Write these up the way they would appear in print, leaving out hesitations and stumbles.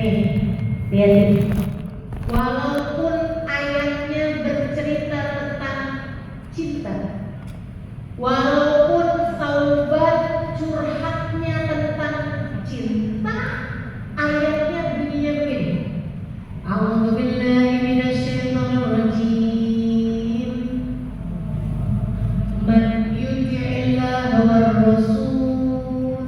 nih, lihat nih. Walaupun ayatnya bercerita tentang cinta, walaupun taubat curhatnya tentang cinta, ayatnya bunyinya begini. A'udzubillahi minasyaitonirrajim. Man yuti'illaha war rasul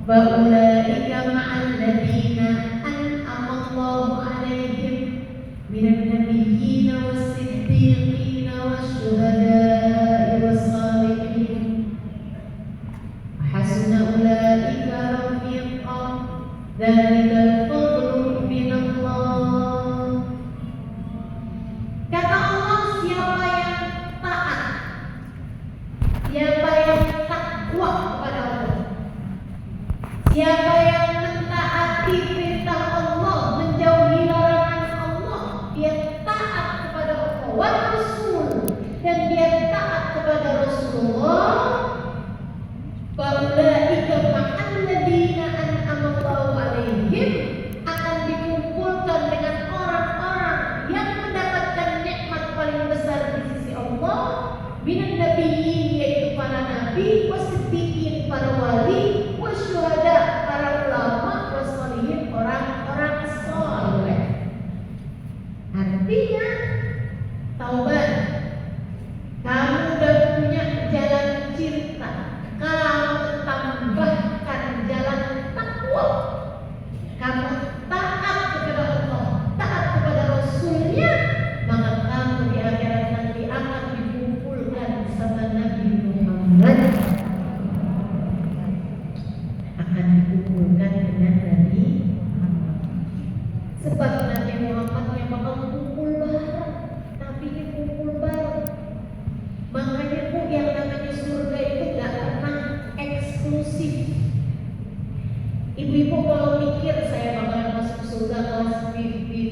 fa ulaika ma'al ladzina an'ama Allahu 'alaihim minan nabiyyin was-siddiqin wasyuhada'i was-shalihin wa hasuna ulaika rafiqa dzalikal fadlu minallah. Kata Allah, siapa yang taat, siapa yang takwa kepada Allah, siapa yang mentaati perintah Allah, menjauhi larangan Allah, dia taat kepada Allah wa Rasul, dan dia taat kepada Rasulullah. Faulaika ma'al ladzina an'ama Allahu 'alaihim, akan dikumpulkan dengan orang-orang yang mendapatkan nikmat paling besar di sisi Allah, minan nabiyyin, yaitu para nabi, wasiddiqin, para wali, wasyuhada, para ulama, wassalihin, orang-orang saleh. Artinya taubat, kamu udah punya jalan cinta, kamu tambahkan jalan takwa, kamu taat kepada Allah, taat kepada Rasulnya, maka kamu di akhirat nanti akan dikumpulkan bersama Nabi Muhammad, akan dikumpulkan dengan Nabi Muhammad. Sebab Nabi Muhammad yang bakal kumpul bareng, Nabi ini kumpul bareng. Makanya Bu, yang namanya surga itu gak pernah eksklusif. Ibu-ibu kalau mikir saya bakal masuk surga kelas VIP,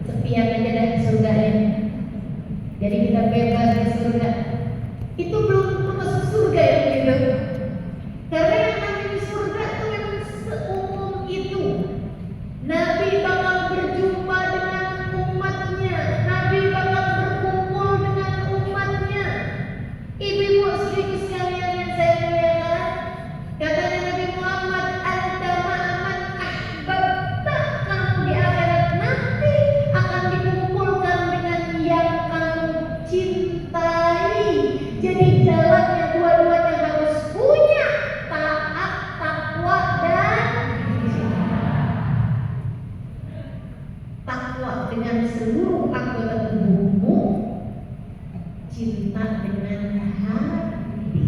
sepian aja dari surganya, jadi kita bebas di surga. Itu belum masuk surga ya gitu. Karena yang namanya surga itu memang seumum itu. Nabi bakal berjumpa dengan umatnya, Nabi bakal berkumpul dengan umatnya. Ibu-ibu sedikit sekalian yang saya muliakan, katanya Nabi Muhammad, anta ma'aman ahbabta, kamu di akhirat nanti akan dikumpulkan dengan yang kamu cintai. Jadi jalannya dua-duanya harus punya taat, takwa, dan cinta. Takwa dengan seluruh anggota tubuhmu, cinta dengan hati,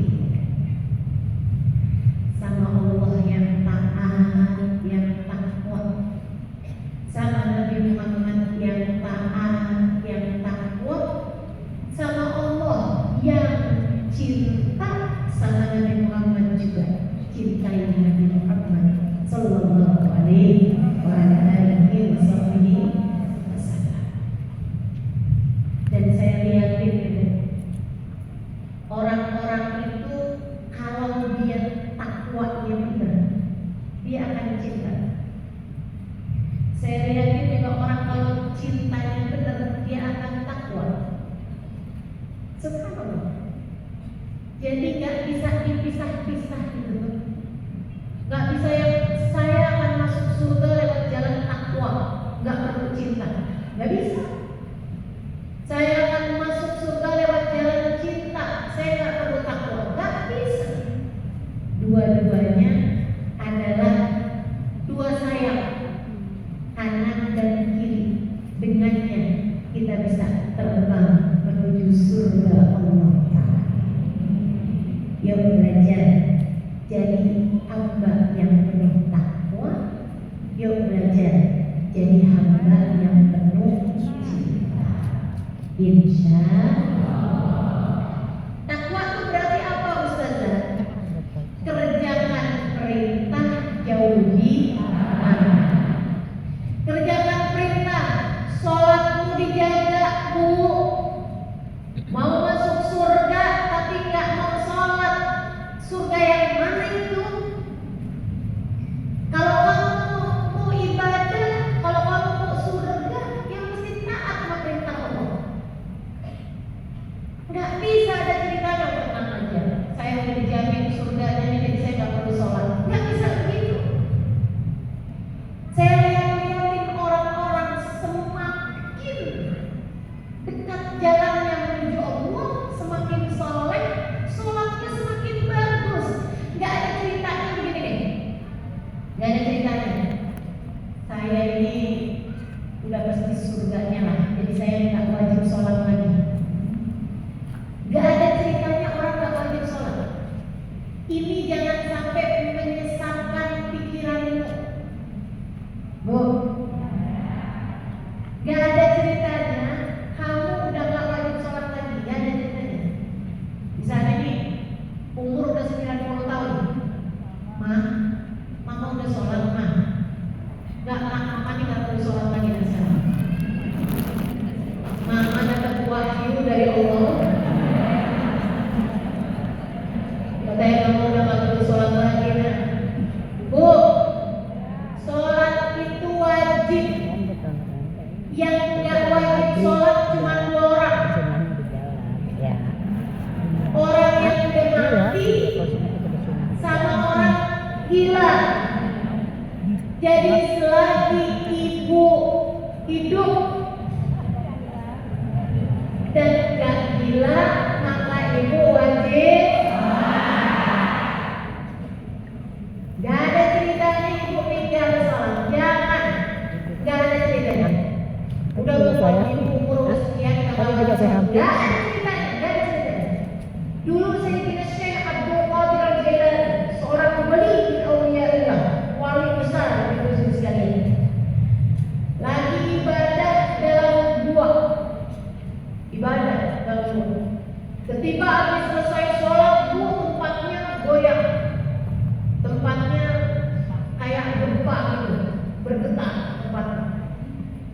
sama Allah yang taat, yang takwa, sama Nabi Muhammad yang taat, yang takwa, sama Allah yang cinta, sama Nabi Muhammad juga cintai Nabi Muhammad sallallahu alaihi wasallam. Dan saya lihatin orang-orang itu kalau dia takwanya benar, dia akan cinta. Saya lihatin juga orang kalau cintanya benar, dia akan takwa. Subhanallah. Jadi gak bisa dipisah-pisah gitu. Gak bisa yang saya akan masuk surga lewat jalan takwa, gak perlu cinta. Gak bisa. Saya akan masuk surga lewat jalan cinta, saya gak perlu takwa. Gak bisa. Dua-duanya adalah dua sayap, kanan dan kiri. Dengannya kita bisa terbang menuju surga Allah. Yuk belajar jadi hamba yang penuh takwa. Yuk belajar jadi hamba yang penuh cinta. Insya Allah. Takwa itu berarti apa, Ustazah? Kerjakan perintah, jauhi larangan. Kerjakan perintah, sholatmu dijaga, Bu. Mau masuk surga tapi gak mau sholat, surga yang mana itu? Kalau di sana. Mama dapat wahyu dari Allah. Katanya kamu udah gak perlu sholat lagi nak. Bu, sholat itu wajib. Yang gak wajib sholat cuma 2 orang. Orang yang udah mati sama orang gila. Jadi selagi ibu hidup dan gak gila, maka ibu wajib. Gak ada ceritanya ibu tinggal sholat. Jangan. Gak ada ceritanya. Udah ibu umur sekian gak ada ceritanya. Dulu Sayyidina Syekh Abdul Qadir Al-Jailani, seorang wali min auliyaillah, wali besar di Muslim sekalian. Lagi ibadah dalam gua. Ibadah dalam gua. Ketika habis selesai sholat, gua tempatnya goyang. Tempatnya kayak gempa gitu, bergetar tempatnya.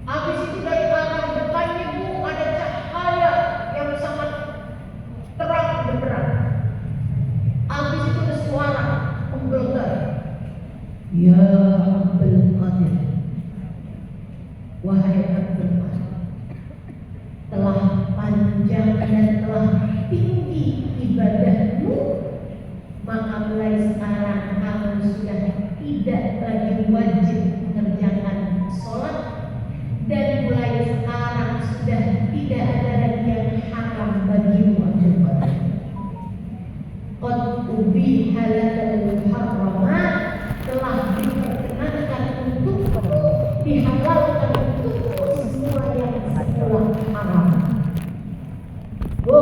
Habis itu dari arah depannya bu ada cahaya yang sangat terang benderang. Habis itu ada suara menggelegar. Ya Abdul Qadir, wahai Abdul Qadir, telah panjang dan telah tinggi ibadahmu, maka mulai sekarang kamu sudah tidak lagi wajib mengerjakan sholat, dan mulai sekarang sudah tidak ada lagi yang haram bagimu Abdul Qadir. Qad ubiha lakal muharramat, telah diperkenankan untukmu, dihalalkan untukmu semua yang semula haram. Bu,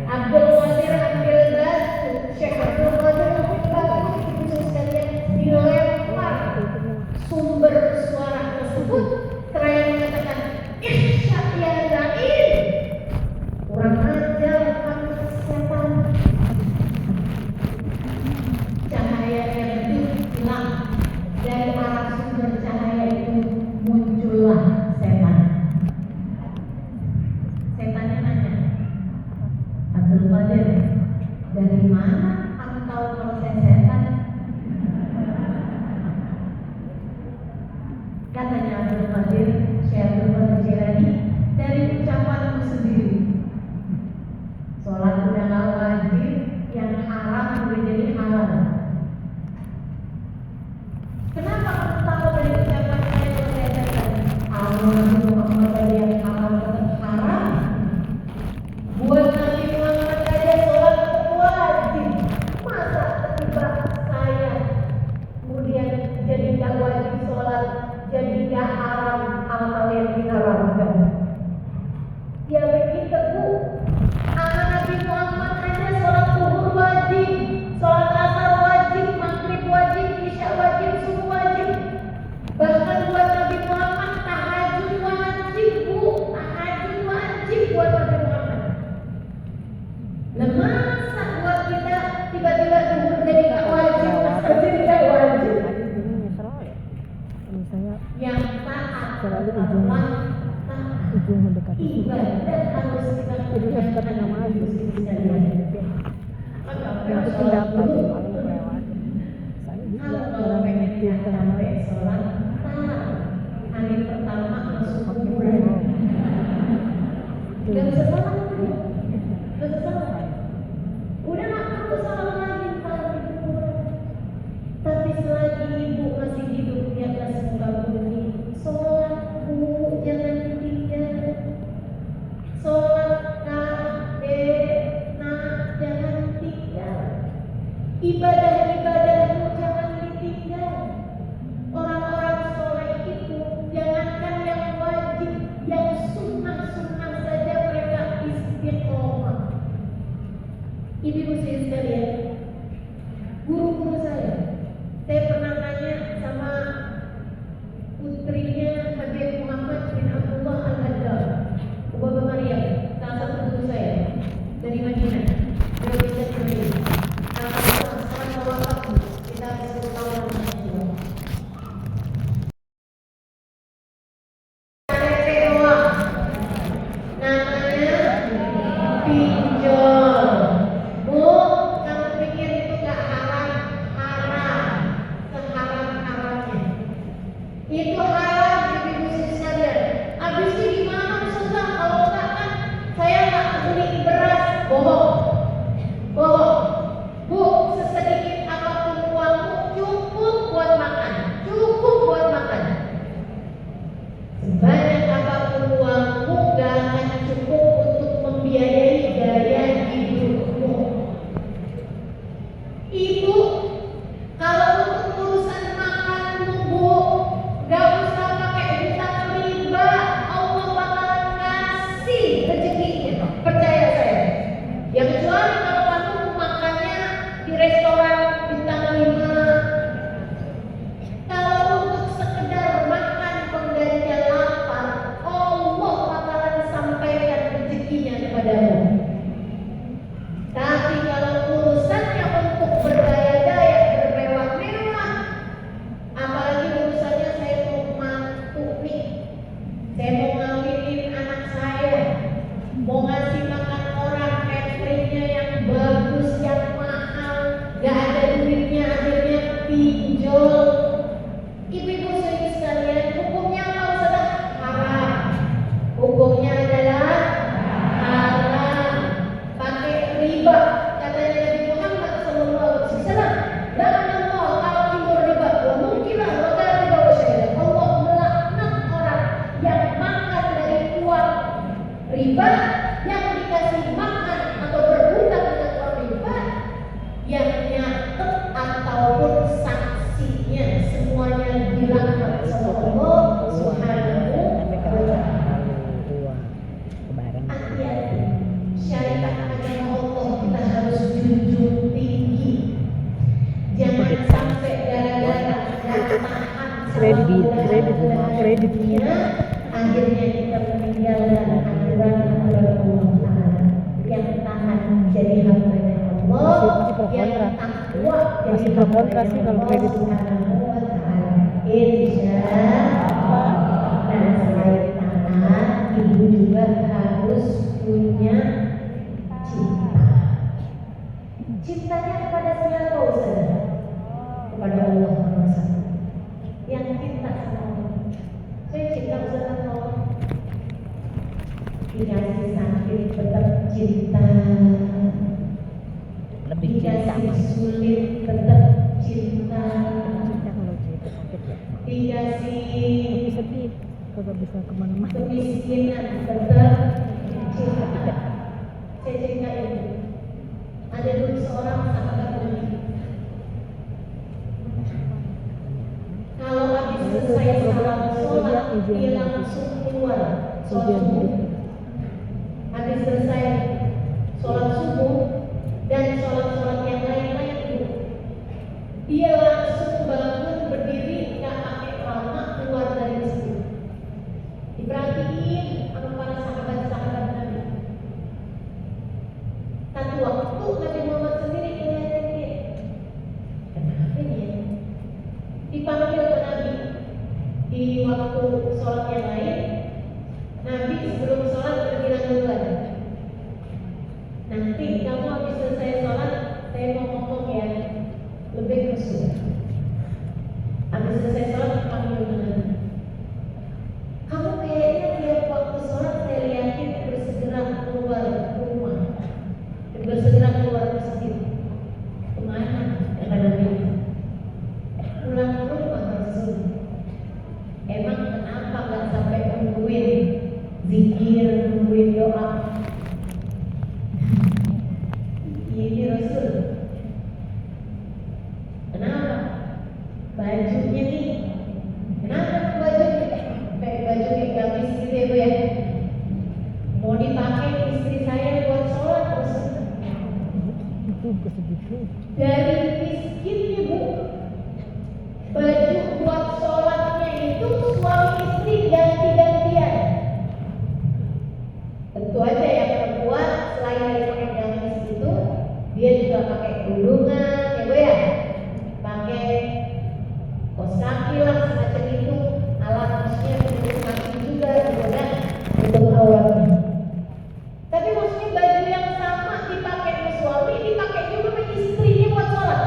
Abdul Qadir ambil batu, Syekh Abdul Qadir ambil batu, itu sekalian dilempar sumber suara tersebut. Seraya mengatakan, ihsya ya Zain, kurang ajar kamu setan. Cahaya yang hilang dari arah sumber cahaya itu, muncullah setan. Setannya nanya, Abdul Qadir, dari mana kamu tahu kalau saya setan? Katanya Abdul Qadir, Syekh Abdul Qadir Jailani, dari ucapanmu sendiri. Sholat udah gak wajib, yang haram udah jadi halal. Kenapa kamu tahu dari ucapan saya kalau saya setan? Allah Muhammad yang haram tetap haram. Buat Nabi Muhammad aja sholat wajib. Masa tiba saya kemudian jadi gak wajib sholat, jadi gak haram hal-hal yang diharamkan? Ya begitu bu. Anak Nabi Muhammad aja sholat zuhur wajib, sholat asar wajib, maghrib wajib, isya wajib, subuh wajib. Bahkan buat Nabi Muhammad tahajud wajib bu, tahajud wajib buat Nabi Muhammad. Nah masa buat kita tiba-tiba zuhur jadi gak wajib, asar jadi gak wajib? Yang taat Allah, ujung mendekati ibadah harus kita kerjakan di muslim sekalian. yang penting dapat kalau lewat saya juga Kalau pengen sampai sholat, hari pertama masuk kuburan. Gak bisa sholat, gak bisa sholat. Udah gak perlu sholat lagi kalau di kuburan. Tapi selagi ibu masih hidup di atas muka bumi, sholat bu, jangan ditinggal. Sholat jangan tinggal. Ibadah-ibadahmu jangan ditinggal. Orang-orang soleh itu jangankan yang wajib, yang sunnah-sunnah saja mereka bisa kredit rumah, kredit akhirnya kita meninggalkan aturan-aturan Allah Ta'ala yang taat jadi hamba-Nya Allah, Masih pro yang kontra. takwa Masih jadi pro kontra hamba-Nya sih kalau Allah kredit rumah. Subhanahu wa Ta'ala. Insya Allah. Dan selain taat, ibu juga harus punya cinta. Cintanya kepada siapa Ustaz? Kepada Allah nomor satu. Yang cinta sama Allah. Saya cinta Ustaz sama Allah. Dikasih sakit tetap cinta. Lebih cinta Dikasih mas. sulit tetap cinta. Cinta kalau cerita sakit ya. Dikasih Tapi sedih kalau bisa kemana-mana. kemiskinan tetap cinta. Saya ceritain. Ada dulu seorang sahabat Nabi. Kalau habis selesai salam sholat, dia langsung keluar sholat subuh. Habis selesai sholat subuh dan sholat-sholat yang lain-lain itu, dia langsung bangun berdiri, nggak pakai lama keluar dari masjid. Diperhatiin sama para sahabat-sahabat Nabi. Satu waktu Nabi Muhammad sendiri ngeliatin dia. Kenapa dia? Dipanggil ke Nabi di waktu sholat yang lain. Nabi sebelum sholat berbilang duluan, nanti kamu habis selesai sholat, saya mau ngomong ya, lebih khusus. Habis selesai sholat dipanggil ke Nabi. Kamu kayaknya tiap waktu sholat saya lihatin bersegera keluar rumah, bersegera keluar masjid. Kemana? Kata Nabi. Pulang ke rumah Rasul. Emang kenapa nggak sampai nungguin zikir, nungguin doa? Ini Rasul. Kenapa? Bajunya nih. Kenapa bajunya? Kayak baju kayak gamis gitu ya Bu ya. Mau dipakai istri saya buat sholat Rasul. Itu segitu. Dari miskinnya Bu, baju buat sholatnya itu suami istri ganti-gantian. Tentu aja yang perempuan selain dari pakai gamis itu, dia juga pakai kerudungan, ya Bu ya, pakai kaos kaki lah semacam itu, alat maksudnya untuk kaki juga, kemudian untuk auratnya. Tapi maksudnya baju yang sama dipakai sama suami, dipakai juga sama istrinya buat sholat.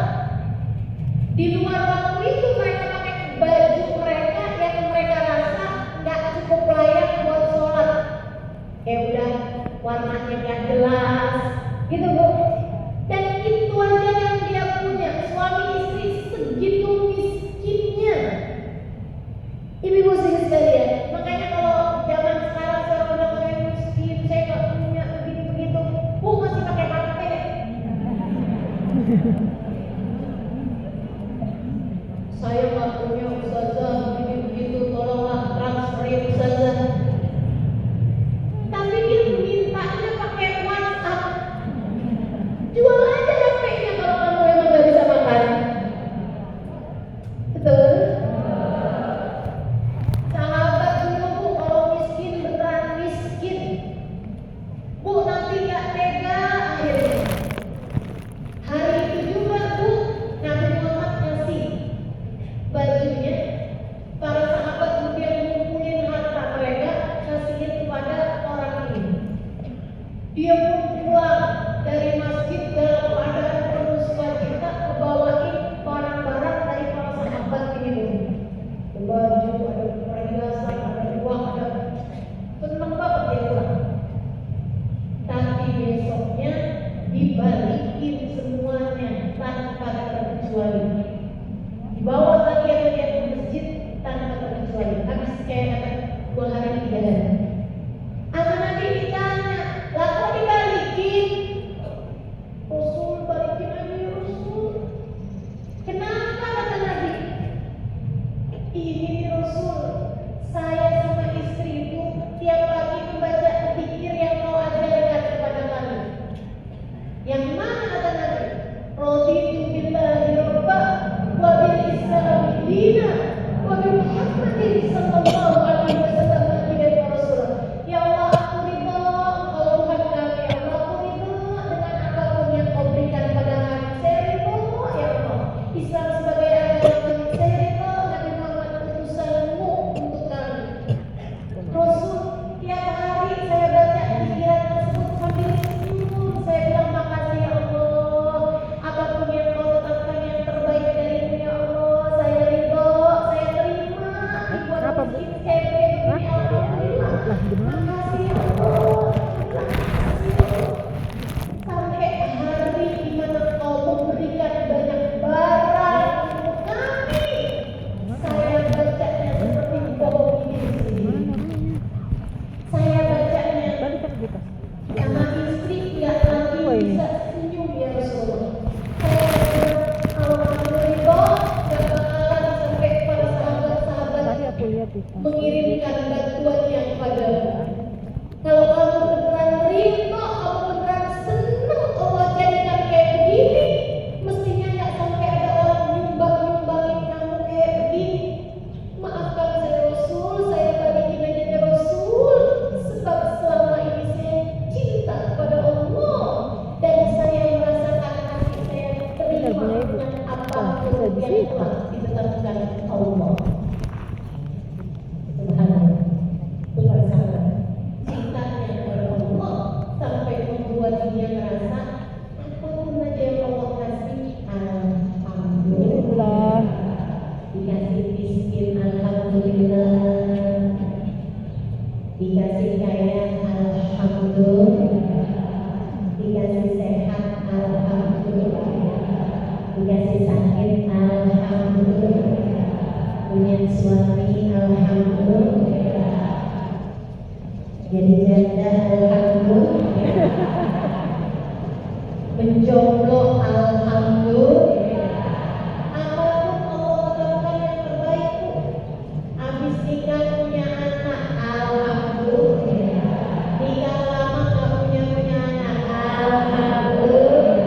Di luar waktu itu mereka pakai baju mereka yang mereka rasa nggak cukup layak buat sholat. Kayak udah warnanya nggak jelas, gitu Bu. Dan itu aja yang dia punya, suami istri segitu miskinnya. Ibu-ibu sekalian, makanya kalau zaman sekarang saya bilang saya miskin, saya nggak punya begitu-begitu, Bu masih pakai HP. Saya nggak punya ustazah begitu-begitu, tolonglah transferin ustazah. Tapi dia mintanya pakai WhatsApp. Jual aja HP-nya kalau kamu emang nggak bisa makan. Betul? Sahabat dulu Bu, kalau miskin beneran miskin. Bu nanti nggak tega akhirnya. Hari itu juga Bu, Nabi Muhammad ngasih bajunya Sallallahu Alaihi Wasallam Nabi dan Rasul. Ya Allah, aku ridho kalau bukan kami. Ya Allah, aku ridho dengan apapun yang kau berikan pada kami. Saya ridho, ya Allah. Islam sebagai agama, saya ridho Nabi Muhammad utusanmu untuk kami. Rasul, tiap hari saya baca pikiran tersebut sambil senyum. Saya bilang makasih ya Allah. Apapun yang kau tetapkan yang terbaik darimu ya Allah. Saya ridho, saya terima. Dibuat Apa, Bu? miskin kayak begini ya Allah. Lah gimana? Makasih ya Allah. Makasih ya Allah. Sampai hari di mana kau memberikan banyak barang untuk kami. Saya bacanya seperti bohong ini. Saya bacanya Balik kan di tas. sama istri nggak lagi bisa senyum ya Rasulullah. Saya kalau kamu ridho nggak bakalan sampai para sahabat-sahabat Tadi aku lihat di tas. mengirimkan bantuannya kepadamu. Kalau kamu beneran ridho, kamu beneran senang Allah jadikan kayak begini, mestinya nggak sampai ada orang nyumbangin kamu kayak begini. Maafkan saya Rasul, saya balikin aja ya Rasul, sebab selama ini saya cinta kepada Allah dan saya merasakan hati saya terima dengan apapun yang telah ditetapkan Allah. Subhanallah, Tuhan sangat cintanya kepada Allah sampai membuat dia merasa apapun aja yang Allah kasih, alhamdulillah. Dikasih miskin, alhamdulillah. Dikasih kaya, alhamdulillah. Dikasih sehat, alhamdulillah. Dikasih sakit, alhamdulillah. Punya suami, alhamdulillah. Jadi janda, alhamdulillah. Menjomblo, alhamdulillah. Apapun Allah tetapkan yang terbaik, Bu. Habis nikah punya anak, alhamdulillah. Nikah lama nggak punya anak, alhamdulillah.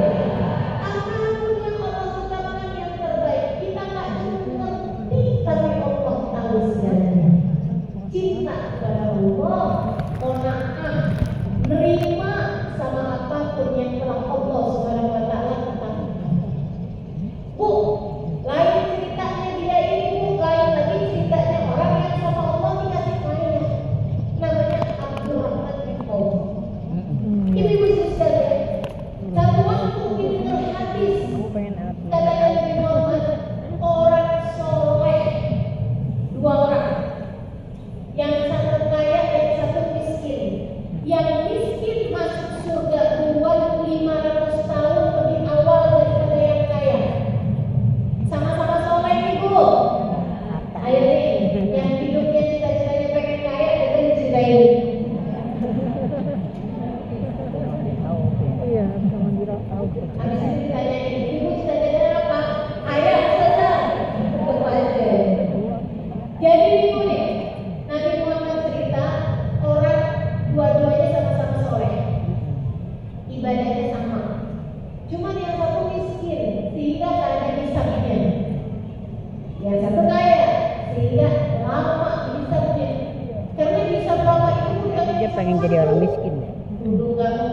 Apapun yang Allah tetapkan yang terbaik, kita nggak cuma ngerti, tapi Allah tahu segalanya. Cinta kepada Allah, qanaah, nerima sama apapun yang telah Allah Subhanahu wa Ta'ala tetapkan. Bu, lain ceritanya dia ini, Bu, lain lagi ceritanya orang yang sama Allah dikasih kaya. Namanya Abdurrahman bin Auf. Ibu-ibu sekalian, satu waktu ini terhadis Aku pengen alat. katanya Nabi Muhammad, orang soleh dua orang, yang satu kaya dan satu miskin. Yang miskin masuk surga duluan 500 tahun lebih awal daripada yang kaya. Sama-sama soleh nih, Bu. Ayo nih, yang hidupnya cita-citanya pengen kaya, kita cerita ini. Iya, sama Dira tahu. Habis itu ditanyain, ibu cita-citanya apa? Kaya saja. Tetap aja. Jadi ibu nih, Nabi Muhammad cerita orang dua-duanya sama-sama soleh, ibadahnya sama. Cuman yang satu miskin, sehingga gak ada hisabnya. Yang satu kaya, sehingga lama hisabnya. Karena hisab lama itu udah Dia pengen jadi orang miskin. dulu kamu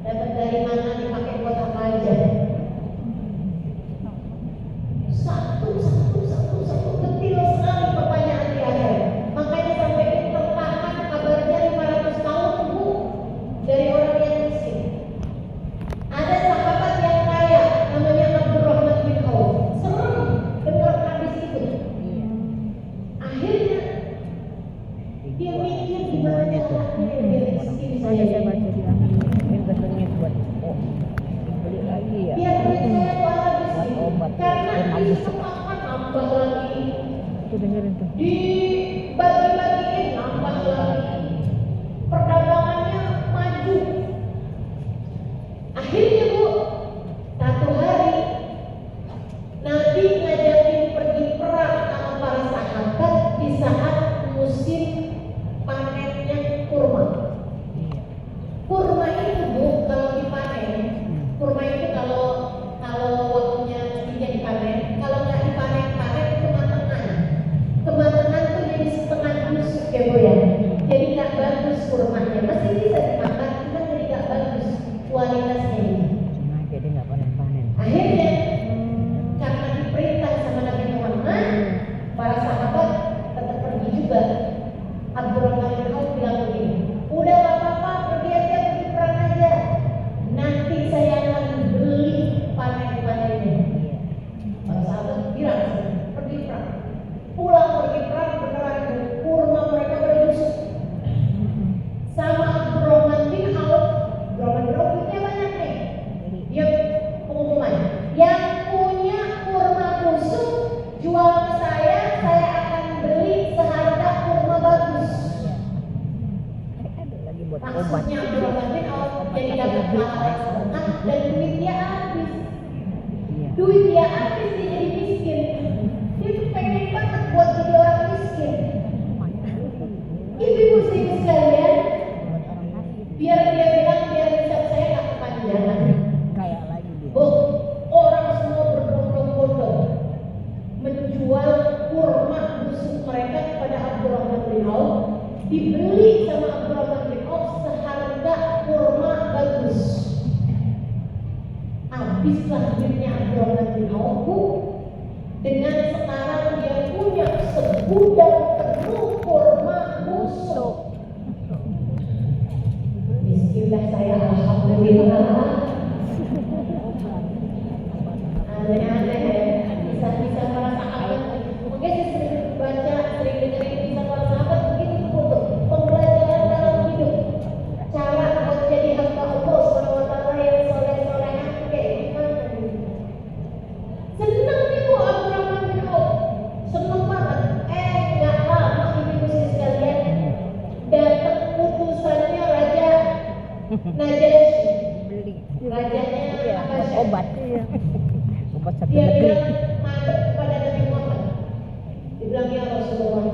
dapat dari mana, dipakai buat apa aja. Satu detil sekali pertanyaan di akhir. Makanya sampai ini tertahan kabarnya 500 tahun, Bu, dari orang yang miskin. Ada sahabat yang kaya namanya Abdurrahman bin Auf. Serem dengar hadis itu. Akhirnya dia mikir gimana caranya biar miskin Saya saya. baca di investasinya buat beli lagi ya. Biar saya keluar Buat miskin. obat. Karena Mabuk. itu makan nambah lagi. Tuh dengerin tuh. Dibagi-bagiin nambah lagi. Perdagangannya maju. Akhirnya, Bu, satu hari Nabi ngajakin pergi perang sama para sahabat di saat musim panennya kurma. Kurma itu, Bu, kalau dipanen, kurma itu kalau waktunya mestinya dipanen, kalau nggak dipanen itu kematangan. Kematangan tuh maksudnya Abdurrahman bin Auf jadi dapat pahala sedekah dan duit dia habis. Iya. Duit dia habis dia jadi miskin. Dia tuh pengen banget buat jadi orang miskin. Ibu-ibu sekalian, biar dia bilang biar bisa saya nggak kepanjangan. Kayak lagi dia. Bu, orang semua berbondong-bondong menjual kurma busuk mereka kepada Abdurrahman bin Auf, dibeli sama Abdurrahman bin Auf seharga kurma bagus. Habislah duitnya Abdurrahman bin Auf, Bu. Dengan sekarang dia punya segudang penuh kurma busuk. Bismillah saya alhamdulillah. Aneh-aneh ya, bisa para sahabat. Mungkin saya sering baca, sering dengerin kisah para sahabat. Mungkin itu untuk pembelajaran dalam hidup. Cara buat jadi hamba Allah SWT yang soleh-solehan kayak gimana nih? Seneng nih Bu Abdurrahman bin Auf, seneng banget. Nggak lama ibu-ibu sekalian, datang putusannya Raja Najasyi, Beli. rajanya Iya, Habasyah. obat. Iya. Obat satu Dia negeri. bilang madep kepada Nabi Muhammad. Dibilang ya Rasulullah,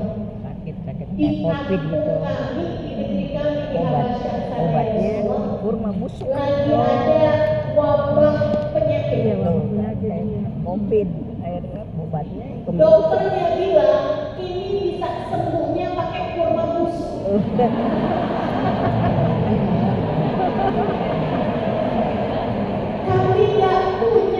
Sakit-sakit di kayak covid kampung gitu. kami, di negeri kami di Obat. Habasyah sana ya Obatnya Rasulullah, kurma busuk. lagi ada wabah penyakit. Iya, covid. Akhirnya obatnya Dokternya bilang ini bisa sembuhnya pakai kurma busuk. Kami nggak punya